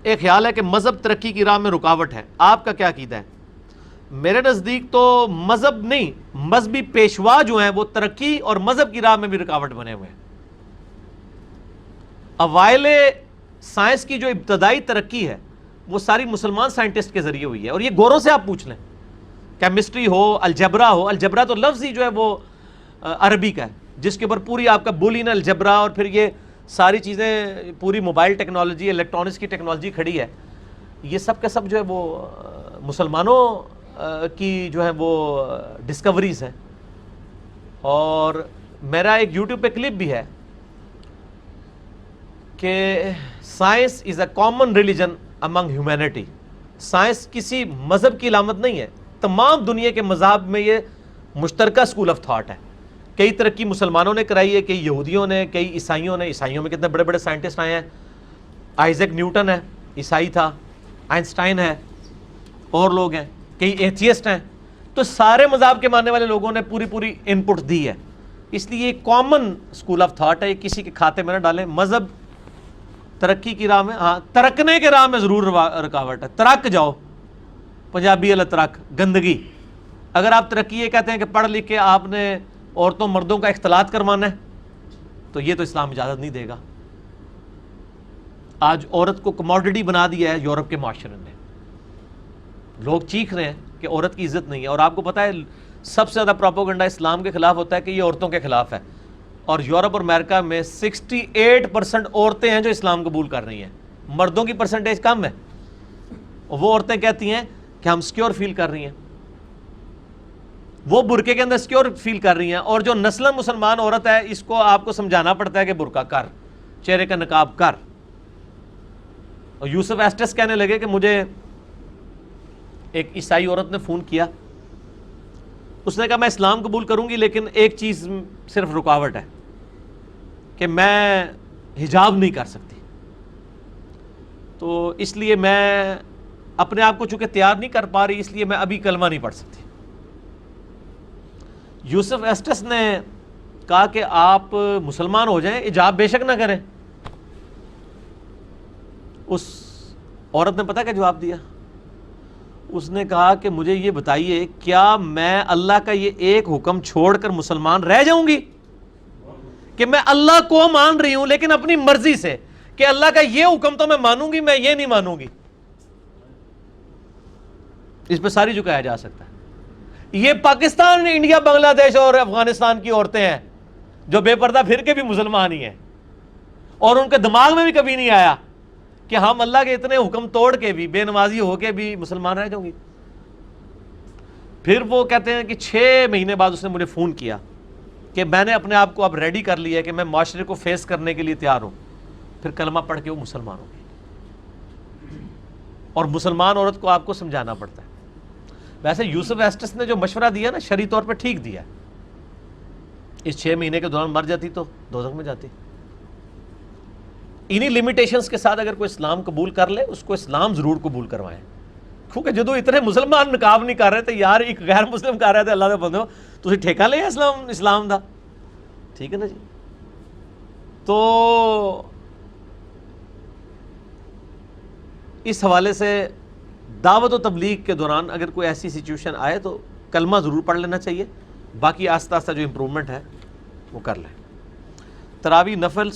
ایک خیال ہے کہ مذہب ترقی کی راہ میں رکاوٹ ہے، آپ کا کیا عقیدہ ہے؟ میرے نزدیک تو مذہب نہیں، مذہبی پیشوا جو ہیں وہ ترقی اور مذہب کی راہ میں بھی رکاوٹ بنے ہوئے ہیں۔ اوائل سائنس کی جو ابتدائی ترقی ہے وہ ساری مسلمان سائنٹسٹ کے ذریعے ہوئی ہے، اور یہ گوروں سے آپ پوچھ لیں، کیمسٹری ہو، الجبرا ہو، الجبرا تو لفظ ہی جو ہے وہ عربی کا ہے، جس کے اوپر پوری آپ کا بولین الجبرا اور پھر یہ ساری چیزیں، پوری موبائل ٹیکنالوجی، الیکٹرانکس کی ٹیکنالوجی کھڑی ہے، یہ سب کا سب جو ہے وہ مسلمانوں کی جو ہے وہ ڈسکوریز ہیں۔ اور میرا ایک یوٹیوب پہ کلپ بھی ہے کہ science is a common religion Umang humanity, science کسی مذہب کی علامت نہیں ہے، تمام دنیا کے مذاہب میں یہ مشترکہ اسکول آف تھاٹ ہے۔ کئی ترقی مسلمانوں نے کرائی ہے، کئی یہودیوں نے، کئی عیسائیوں نے، عیسائیوں میں کتنے بڑے بڑے سائنٹسٹ آئے ہیں، آئزیک نیوٹن ہے، عیسائی تھا، آئنسٹائن ہے، اور لوگ ہیں، کئی ایتھیسٹ ہیں۔ تو سارے مذہب کے ماننے والے لوگوں نے پوری ان پٹ دی ہے، اس لیے یہ کامن اسکول آف تھاٹ ہے، یہ کسی کے کھاتے میں نہ ڈالیں۔ مذہب ترقی کی راہ میں، ہاں ترکنے کے راہ میں ضرور رکاوٹ ہے، ترک جاؤ، پنجابی والا ترک، گندگی۔ اگر آپ ترقی یہ کہتے ہیں کہ پڑھ لکھ کے آپ نے عورتوں مردوں کا اختلاط کروانا ہے تو یہ تو اسلام اجازت نہیں دے گا۔ آج عورت کو کموڈٹی بنا دیا ہے یورپ کے معاشرے نے، لوگ چیخ رہے ہیں کہ عورت کی عزت نہیں ہے، اور آپ کو پتہ ہے سب سے زیادہ پروپیگنڈا اسلام کے خلاف ہوتا ہے کہ یہ عورتوں کے خلاف ہے، اور یورپ اور امریکہ میں 68% عورتیں ہیں جو اسلام قبول کر رہی ہیں، مردوں کی پرسنٹیج کم ہے، اور وہ عورتیں کہتی ہیں کہ ہم سیکیور فیل کر رہی ہیں، وہ برقعے کے اندر سیکیور فیل کر رہی ہیں، اور جو نسل مسلمان عورت ہے اس کو آپ کو سمجھانا پڑتا ہے کہ برقع کر، چہرے کا نقاب کر۔ اور یوسف ایسٹس کہنے لگے کہ مجھے ایک عیسائی عورت نے فون کیا، اس نے کہا میں اسلام قبول کروں گی لیکن ایک چیز صرف رکاوٹ ہے کہ میں حجاب نہیں کر سکتی، تو اس لیے میں اپنے آپ کو چونکہ تیار نہیں کر پا رہی، اس لیے میں ابھی کلمہ نہیں پڑھ سکتی۔ یوسف ایسٹس نے کہا کہ آپ مسلمان ہو جائیں، حجاب بے شک نہ کریں۔ اس عورت نے پتہ کیا جواب دیا؟ اس نے کہا کہ مجھے یہ بتائیے کیا میں اللہ کا یہ ایک حکم چھوڑ کر مسلمان رہ جاؤں گی کہ میں اللہ کو مان رہی ہوں لیکن اپنی مرضی سے، کہ اللہ کا یہ حکم تو میں مانوں گی، میں یہ نہیں مانوں گی۔ اس پہ ساری جھکایا جا سکتا ہے۔ یہ پاکستان، انڈیا، بنگلہ دیش اور افغانستان کی عورتیں ہیں جو بے پردہ پھر کے بھی مسلمان ہی ہیں، اور ان کے دماغ میں بھی کبھی نہیں آیا کہ ہم اللہ کے اتنے حکم توڑ کے بھی، بے نمازی ہو کے بھی مسلمان رہ جاؤں گی۔ پھر وہ کہتے ہیں کہ 6 مہینے بعد اس نے مجھے فون کیا کہ میں نے اپنے آپ کو اب ریڈی کر لیا ہے کہ میں معاشرے کو فیس کرنے کے لیے تیار ہوں۔ پھر کلمہ پڑھ کے وہ مسلمان ہو گئی، اور مسلمان عورت کو آپ کو سمجھانا پڑتا ہے۔ ویسے یوسف ایسٹس نے جو مشورہ دیا نا شرعی طور پہ ٹھیک دیا، اس 6 مہینے کے دوران مر جاتی تو دوزخ میں جاتی۔ انہی لمیٹیشنز کے ساتھ اگر کوئی اسلام قبول کر لے اس کو اسلام ضرور قبول کروائیں، کیونکہ جدو اتنے مسلمان نقاب نہیں کر رہے تھے یار، ایک غیر مسلم کر رہے تھے، اللہ دے بندو تسی ٹھیکہ لے اسلام دا، ٹھیک ہے نا جی۔ تو اس حوالے سے دعوت و تبلیغ کے دوران اگر کوئی ایسی سچویشن آئے تو کلمہ ضرور پڑھ لینا چاہیے، باقی آہستہ آہستہ جو امپرومنٹ ہے وہ کر لیں۔ تراویح نفل